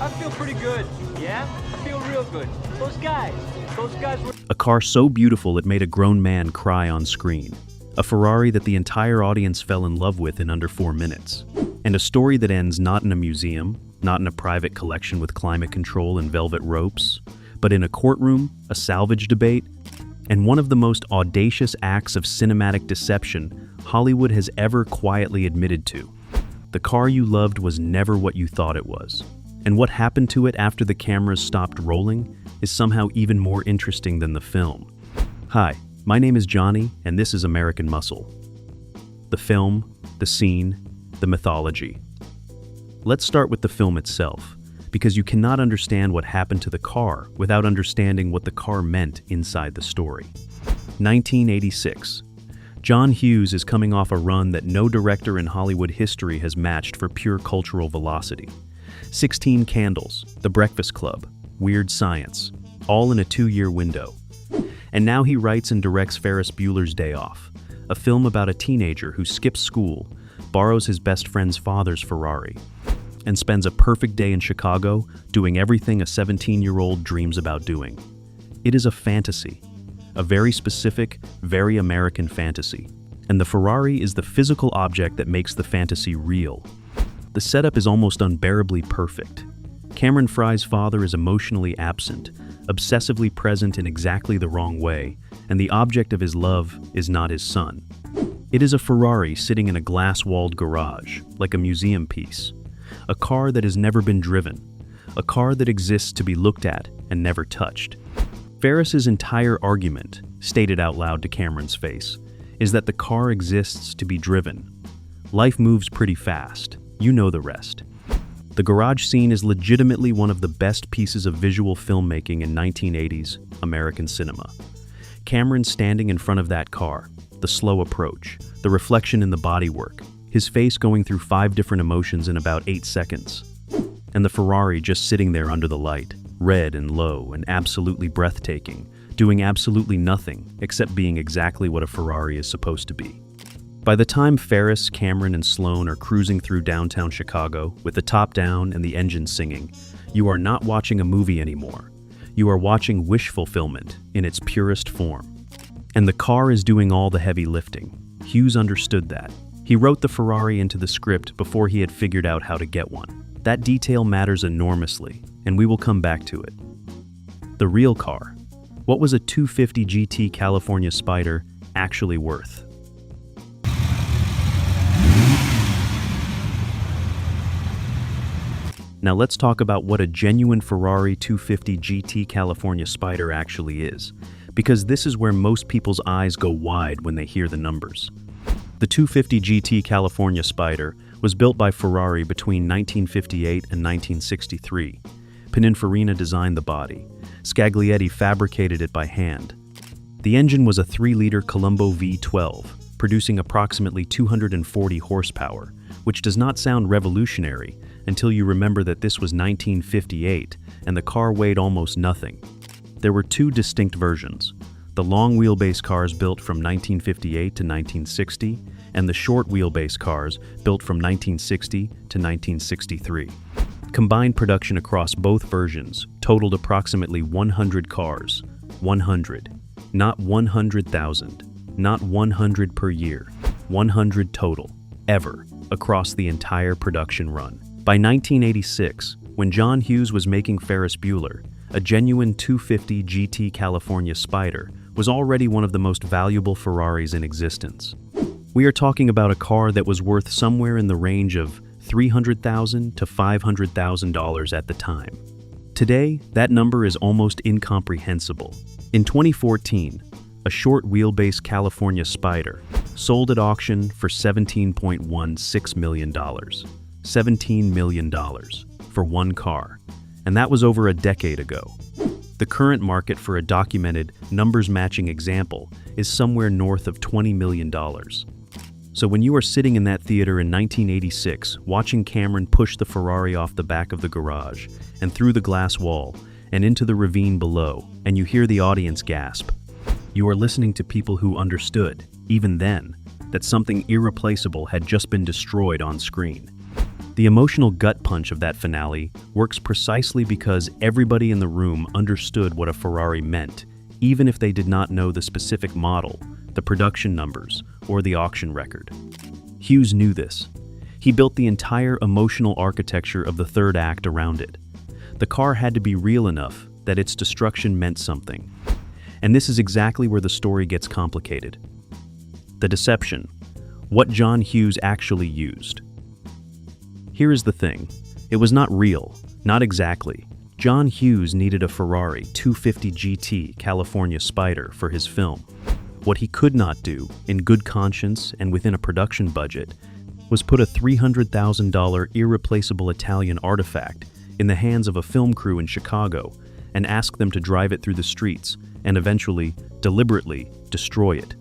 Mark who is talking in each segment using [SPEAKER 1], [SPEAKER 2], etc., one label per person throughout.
[SPEAKER 1] I feel pretty good. Yeah? I feel real good. Those guys were...
[SPEAKER 2] A car so beautiful it made a grown man cry on screen. A Ferrari that the entire audience fell in love with in under 4 minutes. And a story that ends not in a museum, not in a private collection with climate control and velvet ropes, but in a courtroom, a salvage debate, and one of the most audacious acts of cinematic deception Hollywood has ever quietly admitted to. The car you loved was never what you thought it was. And what happened to it after the cameras stopped rolling is somehow even more interesting than the film. Hi, my name is Johnny, and this is American Muscle. The film, the scene, the mythology. Let's start with the film itself, because you cannot understand what happened to the car without understanding what the car meant inside the story. 1986. John Hughes is coming off a run that no director in Hollywood history has matched for pure cultural velocity. 16 Candles, The Breakfast Club, Weird Science, all in a 2-year window. And now he writes and directs Ferris Bueller's Day Off, a film about a teenager who skips school, borrows his best friend's father's Ferrari, and spends a perfect day in Chicago doing everything a 17-year-old dreams about doing. It is a fantasy, a very specific, very American fantasy, and the Ferrari is the physical object that makes the fantasy real. The setup is almost unbearably perfect. Cameron Fry's father is emotionally absent, obsessively present in exactly the wrong way, and the object of his love is not his son. It is a Ferrari sitting in a glass-walled garage, like a museum piece. A car that has never been driven. A car that exists to be looked at and never touched. Ferris's entire argument, stated out loud to Cameron's face, is that the car exists to be driven. Life moves pretty fast. You know the rest. The garage scene is legitimately one of the best pieces of visual filmmaking in 1980s American cinema. Cameron standing in front of that car, the slow approach, the reflection in the bodywork, his face going through 5 different emotions in about 8 seconds. And the Ferrari just sitting there under the light, red and low and absolutely breathtaking, doing absolutely nothing except being exactly what a Ferrari is supposed to be. By the time Ferris, Cameron, and Sloan are cruising through downtown Chicago with the top down and the engine singing, you are not watching a movie anymore. You are watching wish fulfillment in its purest form. And the car is doing all the heavy lifting. Hughes understood that. He wrote the Ferrari into the script before he had figured out how to get one. That detail matters enormously, and we will come back to it. The real car. What was a 250 GT California Spider actually worth? Now let's talk about what a genuine Ferrari 250 GT California Spider actually is, because this is where most people's eyes go wide when they hear the numbers. The 250 GT California Spider was built by Ferrari between 1958 and 1963. Pininfarina designed the body. Scaglietti fabricated it by hand. The engine was a 3-liter Colombo V12, producing approximately 240 horsepower, which does not sound revolutionary until you remember that this was 1958 and the car weighed almost nothing. There were 2 distinct versions, the long wheelbase cars built from 1958 to 1960 and the short wheelbase cars built from 1960 to 1963. Combined production across both versions totaled approximately 100 cars. 100. Not 100,000. Not 100 per year. 100 total. Ever. Across the entire production run. By 1986, when John Hughes was making Ferris Bueller, a genuine 250 GT California Spider was already one of the most valuable Ferraris in existence. We are talking about a car that was worth somewhere in the range of $300,000 to $500,000 at the time. Today, that number is almost incomprehensible. In 2014, a short wheelbase California Spider sold at auction for $17.16 million. $17 million for one car, and that was over a decade ago. The current market for a documented, numbers-matching example is somewhere north of $20 million. So when you are sitting in that theater in 1986, watching Cameron push the Ferrari off the back of the garage and through the glass wall and into the ravine below, and you hear the audience gasp, you are listening to people who understood, even then, that something irreplaceable had just been destroyed on screen. The emotional gut punch of that finale works precisely because everybody in the room understood what a Ferrari meant, even if they did not know the specific model, the production numbers, or the auction record. Hughes knew this. He built the entire emotional architecture of the third act around it. The car had to be real enough that its destruction meant something. And this is exactly where the story gets complicated. The deception. What John Hughes actually used. Here is the thing. It was not real, not exactly. John Hughes needed a Ferrari 250 GT California Spider for his film. What he could not do, in good conscience and within a production budget, was put a $300,000 irreplaceable Italian artifact in the hands of a film crew in Chicago and ask them to drive it through the streets and eventually, deliberately, destroy it.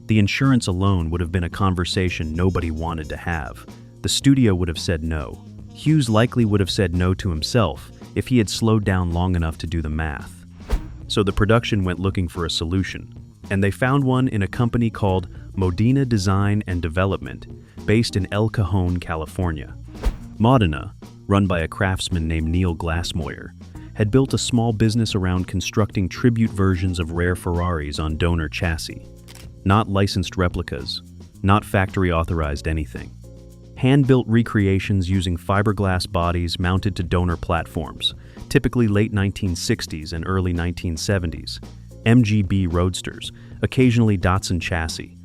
[SPEAKER 2] The insurance alone would have been a conversation nobody wanted to have. The studio would have said no. Hughes likely would have said no to himself if he had slowed down long enough to do the math. So the production went looking for a solution, and they found one in a company called Modena Design and Development, based in El Cajon, California. Modena, run by a craftsman named Neil Glassmoyer, had built a small business around constructing tribute versions of rare Ferraris on donor chassis. Not licensed replicas, not factory-authorized anything. Hand-built recreations using fiberglass bodies mounted to donor platforms, typically late 1960s and early 1970s. MGB roadsters, occasionally Datsun chassis,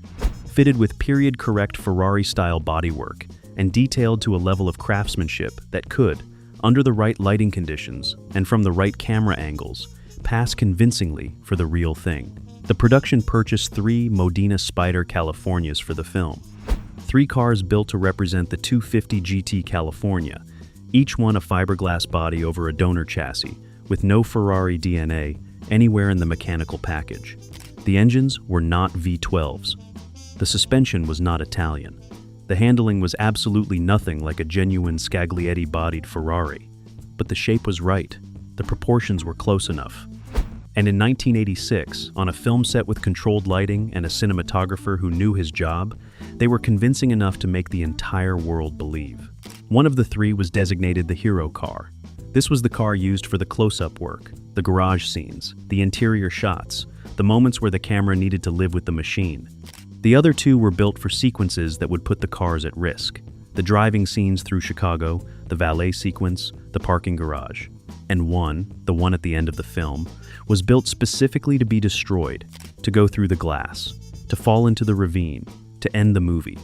[SPEAKER 2] fitted with period-correct Ferrari-style bodywork and detailed to a level of craftsmanship that could, under the right lighting conditions and from the right camera angles, pass convincingly for the real thing. The production purchased 3 Modena Spider Californias for the film. 3 cars built to represent the 250 GT California, each one a fiberglass body over a donor chassis, with no Ferrari DNA anywhere in the mechanical package. The engines were not V12s. The suspension was not Italian. The handling was absolutely nothing like a genuine Scaglietti-bodied Ferrari. But the shape was right. The proportions were close enough. And in 1986, on a film set with controlled lighting and a cinematographer who knew his job, they were convincing enough to make the entire world believe. One of the 3 was designated the hero car. This was the car used for the close-up work, the garage scenes, the interior shots, the moments where the camera needed to live with the machine. The other 2 were built for sequences that would put the cars at risk. The driving scenes through Chicago, the valet sequence, the parking garage. And one, the one at the end of the film, was built specifically to be destroyed, to go through the glass, to fall into the ravine, to end the movie.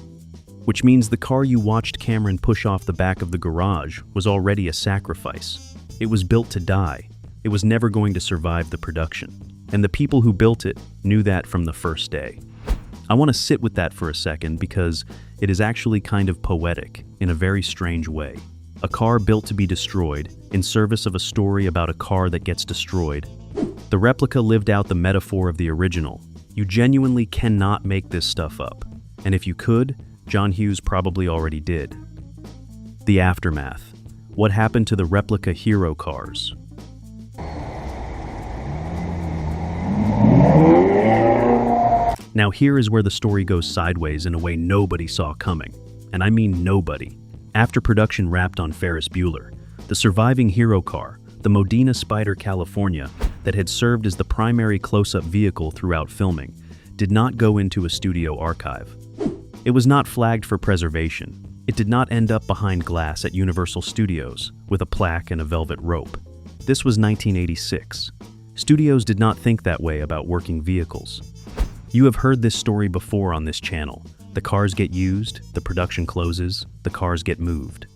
[SPEAKER 2] Which means the car you watched Cameron push off the back of the garage was already a sacrifice. It was built to die. It was never going to survive the production. And the people who built it knew that from the first day. I want to sit with that for a second because it is actually kind of poetic in a very strange way. A car built to be destroyed in service of a story about a car that gets destroyed. The replica lived out the metaphor of the original. You genuinely cannot make this stuff up. And if you could, John Hughes probably already did. The aftermath. What happened to the replica hero cars? Now here is where the story goes sideways in a way nobody saw coming. And I mean nobody. After production wrapped on Ferris Bueller, the surviving hero car, the Modena Spider California, that had served as the primary close-up vehicle throughout filming, did not go into a studio archive. It was not flagged for preservation. It did not end up behind glass at Universal Studios with a plaque and a velvet rope. This was 1986. Studios did not think that way about working vehicles. You have heard this story before on this channel. The cars get used, the production closes, the cars get moved.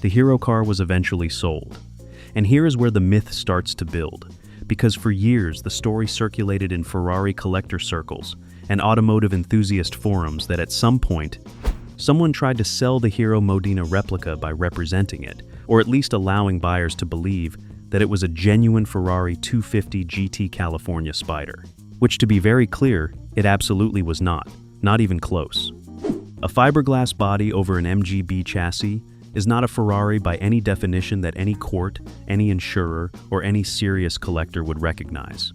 [SPEAKER 2] The hero car was eventually sold. And here is where the myth starts to build, because for years the story circulated in Ferrari collector circles and automotive enthusiast forums that at some point, someone tried to sell the Hero Modena replica by representing it, or at least allowing buyers to believe that it was a genuine Ferrari 250 GT California Spider. Which, to be very clear, it absolutely was not even close. A fiberglass body over an MGB chassis is not a Ferrari by any definition that any court, any insurer, or any serious collector would recognize.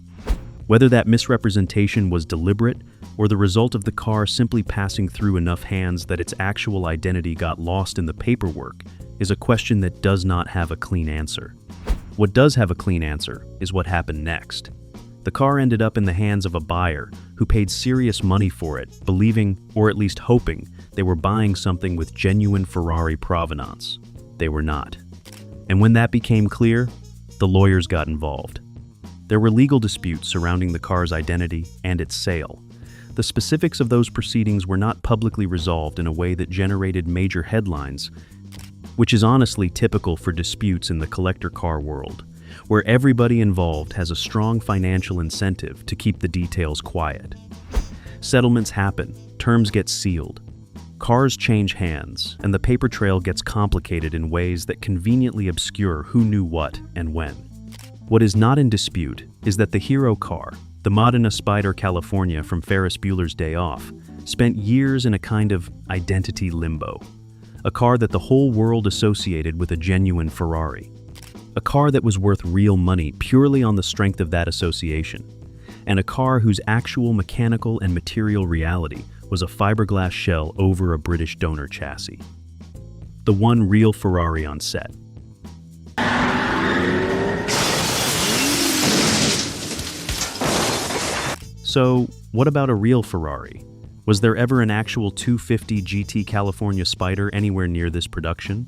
[SPEAKER 2] Whether that misrepresentation was deliberate or the result of the car simply passing through enough hands that its actual identity got lost in the paperwork is a question that does not have a clean answer. What does have a clean answer is what happened next. The car ended up in the hands of a buyer who paid serious money for it, believing, or at least hoping, they were buying something with genuine Ferrari provenance. They were not. And when that became clear, the lawyers got involved. There were legal disputes surrounding the car's identity and its sale. The specifics of those proceedings were not publicly resolved in a way that generated major headlines, which is honestly typical for disputes in the collector car world, where everybody involved has a strong financial incentive to keep the details quiet. Settlements happen, terms get sealed, cars change hands, and the paper trail gets complicated in ways that conveniently obscure who knew what and when. What is not in dispute is that the hero car, the Modena Spider California from Ferris Bueller's Day Off, spent years in a kind of identity limbo. A car that the whole world associated with a genuine Ferrari. A car that was worth real money purely on the strength of that association. And a car whose actual mechanical and material reality was a fiberglass shell over a British donor chassis. The one real Ferrari on set. So, what about a real Ferrari? Was there ever an actual 250 GT California Spider anywhere near this production?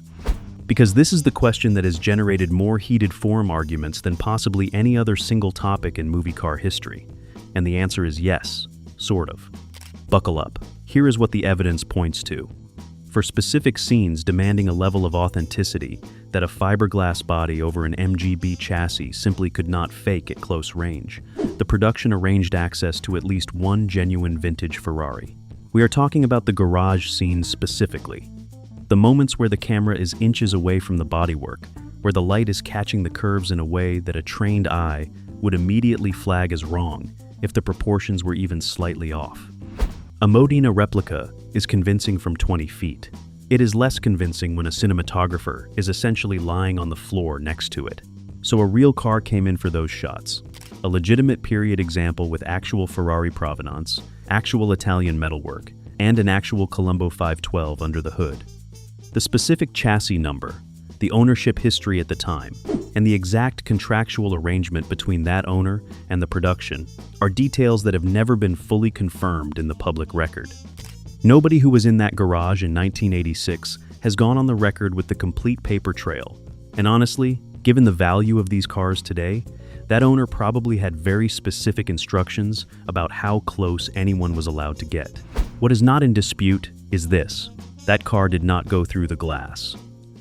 [SPEAKER 2] Because this is the question that has generated more heated forum arguments than possibly any other single topic in movie car history. And the answer is yes, sort of. Buckle up. Here is what the evidence points to. For specific scenes demanding a level of authenticity that a fiberglass body over an MGB chassis simply could not fake at close range, the production arranged access to at least one genuine vintage Ferrari. We are talking about the garage scenes specifically. The moments where the camera is inches away from the bodywork, where the light is catching the curves in a way that a trained eye would immediately flag as wrong if the proportions were even slightly off. A Modena replica is convincing from 20 feet. It is less convincing when a cinematographer is essentially lying on the floor next to it. So a real car came in for those shots. A legitimate period example with actual Ferrari provenance, actual Italian metalwork, and an actual Colombo 512 under the hood. The specific chassis number, the ownership history at the time, and the exact contractual arrangement between that owner and the production are details that have never been fully confirmed in the public record. Nobody who was in that garage in 1986 has gone on the record with the complete paper trail, and honestly, given the value of these cars today, that owner probably had very specific instructions about how close anyone was allowed to get. What is not in dispute is this: that car did not go through the glass.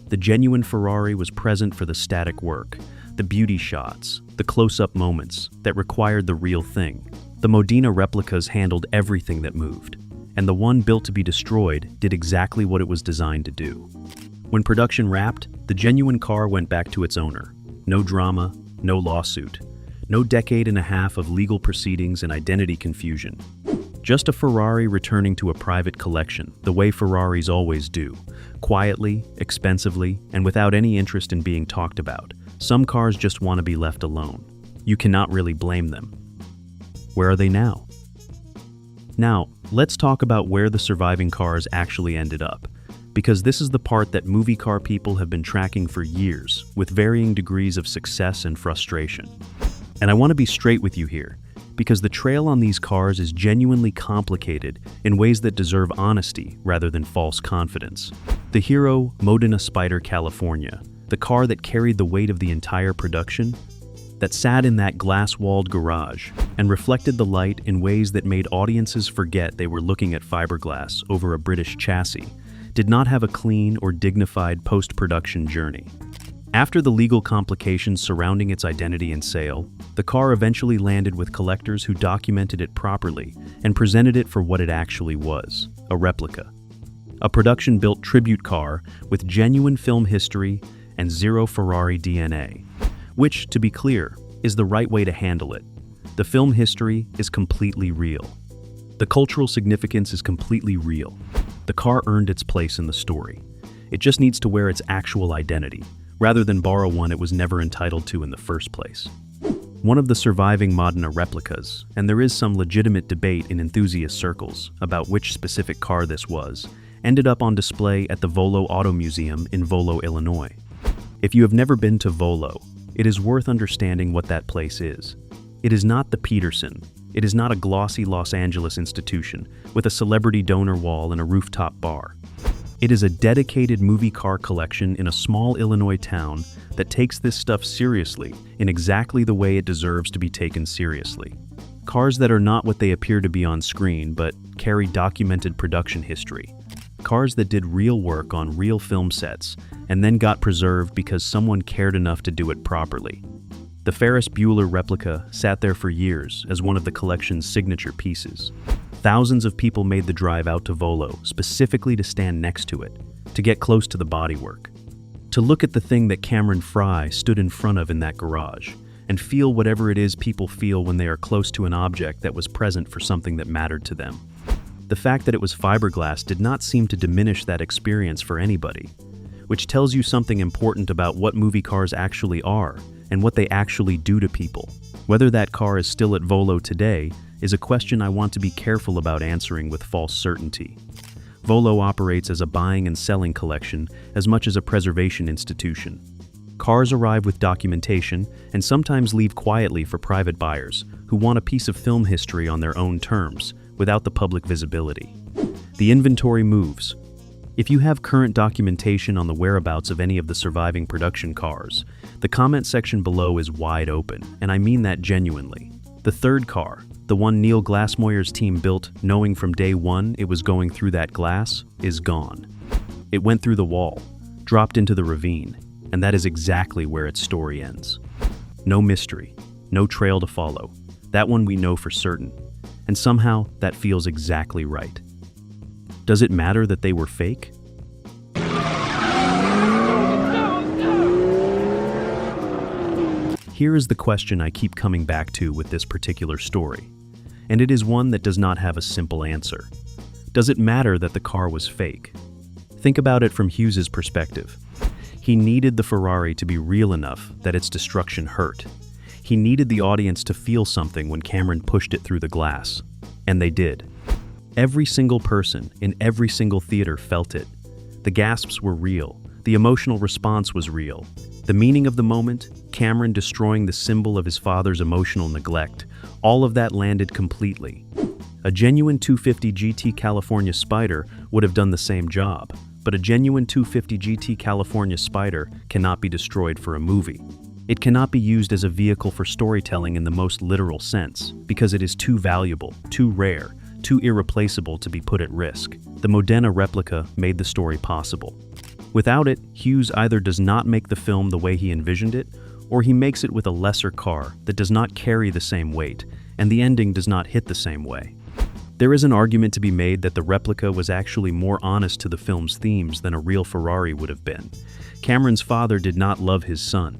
[SPEAKER 2] The genuine Ferrari was present for the static work, the beauty shots, the close-up moments that required the real thing. The Modena replicas handled everything that moved, and the one built to be destroyed did exactly what it was designed to do. When production wrapped, the genuine car went back to its owner. No drama, no lawsuit, no decade and a half of legal proceedings and identity confusion. Just a Ferrari returning to a private collection, the way Ferraris always do, quietly, expensively, and without any interest in being talked about. Some cars just want to be left alone. You cannot really blame them. Where are they now? Now, let's talk about where the surviving cars actually ended up, because this is the part that movie car people have been tracking for years, with varying degrees of success and frustration. And I want to be straight with you here, because the trail on these cars is genuinely complicated in ways that deserve honesty rather than false confidence. The hero Modena Spider California, the car that carried the weight of the entire production, that sat in that glass-walled garage and reflected the light in ways that made audiences forget they were looking at fiberglass over a British chassis, did not have a clean or dignified post-production journey. After the legal complications surrounding its identity and sale, the car eventually landed with collectors who documented it properly and presented it for what it actually was, a replica. A production-built tribute car with genuine film history and zero Ferrari DNA, which, to be clear, is the right way to handle it. The film history is completely real. The cultural significance is completely real. The car earned its place in the story. It just needs to wear its actual identity, rather than borrow one it was never entitled to in the first place. One of the surviving Modena replicas, and there is some legitimate debate in enthusiast circles about which specific car this was, ended up on display at the Volo Auto Museum in Volo, Illinois. If you have never been to Volo, it is worth understanding what that place is. It is not the Peterson. It is not a glossy Los Angeles institution with a celebrity donor wall and a rooftop bar. It is a dedicated movie car collection in a small Illinois town that takes this stuff seriously in exactly the way it deserves to be taken seriously. Cars that are not what they appear to be on screen, but carry documented production history. Cars that did real work on real film sets and then got preserved because someone cared enough to do it properly. The Ferris Bueller replica sat there for years as one of the collection's signature pieces. Thousands of people made the drive out to Volo specifically to stand next to it, to get close to the bodywork, to look at the thing that Cameron Fry stood in front of in that garage, and feel whatever it is people feel when they are close to an object that was present for something that mattered to them. The fact that it was fiberglass did not seem to diminish that experience for anybody, which tells you something important about what movie cars actually are and what they actually do to people. Whether that car is still at Volo today is a question I want to be careful about answering with false certainty. Volo operates as a buying and selling collection as much as a preservation institution. Cars arrive with documentation and sometimes leave quietly for private buyers who want a piece of film history on their own terms, without the public visibility. The inventory moves. If you have current documentation on the whereabouts of any of the surviving production cars, the comment section below is wide open, and I mean that genuinely. The third car, the one Neil Glassmoyer's team built knowing from day one it was going through that glass, is gone. It went through the wall, dropped into the ravine, and that is exactly where its story ends. No mystery, no trail to follow. That one we know for certain. And somehow, that feels exactly right. Does it matter that they were fake? Here is the question I keep coming back to with this particular story, and it is one that does not have a simple answer. Does it matter that the car was fake? Think about it from Hughes's perspective. He needed the Ferrari to be real enough that its destruction hurt. He needed the audience to feel something when Cameron pushed it through the glass. And they did. Every single person in every single theater felt it. The gasps were real. The emotional response was real. The meaning of the moment, Cameron destroying the symbol of his father's emotional neglect, all of that landed completely. A genuine 250 GT California Spider would have done the same job, but a genuine 250 GT California Spider cannot be destroyed for a movie. It cannot be used as a vehicle for storytelling in the most literal sense, because it is too valuable, too rare, too irreplaceable to be put at risk. The Modena replica made the story possible. Without it, Hughes either does not make the film the way he envisioned it, or he makes it with a lesser car that does not carry the same weight, and the ending does not hit the same way. There is an argument to be made that the replica was actually more honest to the film's themes than a real Ferrari would have been. Cameron's father did not love his son.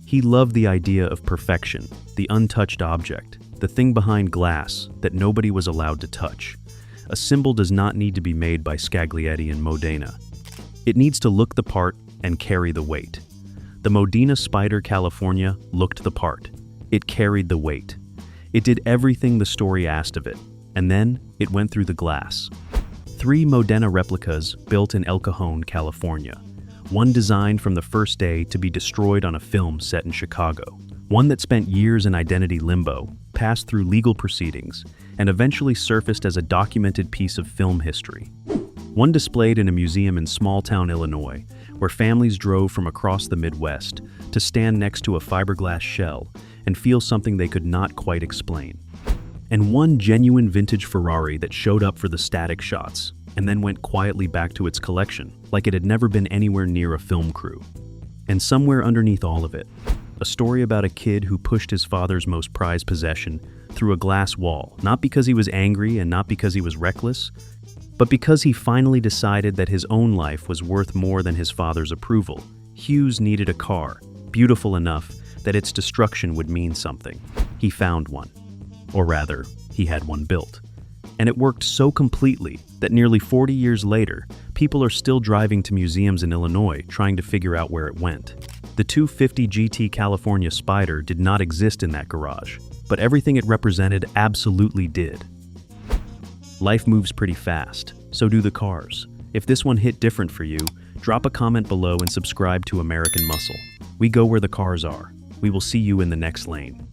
[SPEAKER 2] He loved the idea of perfection, the untouched object, the thing behind glass that nobody was allowed to touch. A symbol does not need to be made by Scaglietti and Modena. It needs to look the part and carry the weight. The Modena Spider California looked the part. It carried the weight. It did everything the story asked of it, and then it went through the glass. 3 Modena replicas built in El Cajon, California. One designed from the first day to be destroyed on a film set in Chicago. One that spent years in identity limbo, passed through legal proceedings, and eventually surfaced as a documented piece of film history. One displayed in a museum in small-town Illinois, where families drove from across the Midwest to stand next to a fiberglass shell and feel something they could not quite explain. And one genuine vintage Ferrari that showed up for the static shots and then went quietly back to its collection, like it had never been anywhere near a film crew. And somewhere underneath all of it, a story about a kid who pushed his father's most prized possession through a glass wall, not because he was angry and not because he was reckless, but because he finally decided that his own life was worth more than his father's approval. Hughes needed a car, beautiful enough that its destruction would mean something. He found one. Or rather, he had one built. And it worked so completely that nearly 40 years later, people are still driving to museums in Illinois trying to figure out where it went. The 250 GT California Spider did not exist in that garage, but everything it represented absolutely did. Life moves pretty fast, so do the cars. If this one hit different for you, drop a comment below and subscribe to American Muscle. We go where the cars are. We will see you in the next lane.